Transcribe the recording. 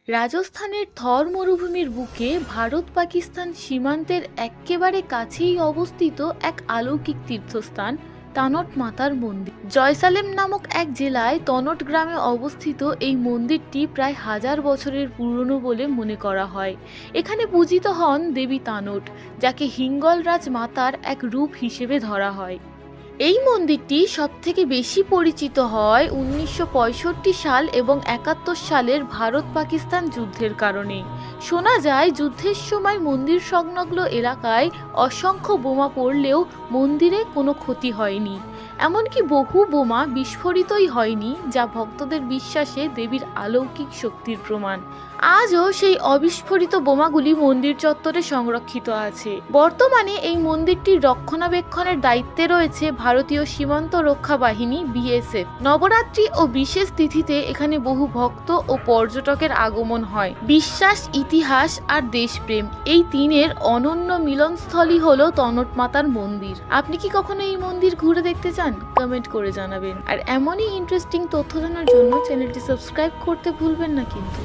রাজস্থানের থর মরুভূমির বুকে ভারত পাকিস্তান সীমান্তের এক্কেবারে কাছেই অবস্থিত এক অলৌকিক তীর্থস্থান তানট মাতার মন্দির। জয়সালেম নামক এক জেলায় তনট গ্রামে অবস্থিত এই মন্দিরটি প্রায় 1000 বছরের পুরনো বলে মনে করা হয়। এখানে পূজিত হন দেবী তানট, যাকে হিঙ্গল রাজ মাতার এক রূপ হিসেবে ধরা হয়। এই মন্দিরটি সবথেকে বেশি পরিচিত হয় 1965 সাল এবং 71 সালের ভারত পাকিস্তান যুদ্ধের কারণে। শোনা যায় যুদ্ধের সময় মন্দির সংলগ্ন এলাকায় অসংখ্য বোমা পড়লেও মন্দিরে কোনো ক্ষতি হয়নি। এমনকি বহু বোমা বিস্ফোরিতই হয়নি, যা ভক্তদের বিশ্বাসে দেবীর অলৌকিক শক্তির প্রমাণ। আজও সেই অবিস্ফোরিত বোমাগুলি মন্দির চত্বরে সংরক্ষিত আছে। বর্তমানে এই মন্দিরটির রক্ষণাবেক্ষণের দায়িত্বে রয়েছে ভারতীয় সীমান্ত রক্ষা বাহিনী বিএসএফ। নবরাত্রি ও বিশেষ তিথিতে এখানে বহু ভক্ত ও পর্যটকের আগমন হয়। বিশ্বাস, ইতিহাস আর দেশপ্রেম, এই তিনের অনন্য মিলনস্থলই হলো তনট মাতার মন্দির। আপনি কি কখনো এই মন্দির ঘুরে দেখতে চান? কমেন্ট করে জানাবেন। আর এমনই ইন্টারেস্টিং তথ্য জানার জন্য চ্যানেলটি সাবস্ক্রাইব করতে ভুলবেন না কিন্তু।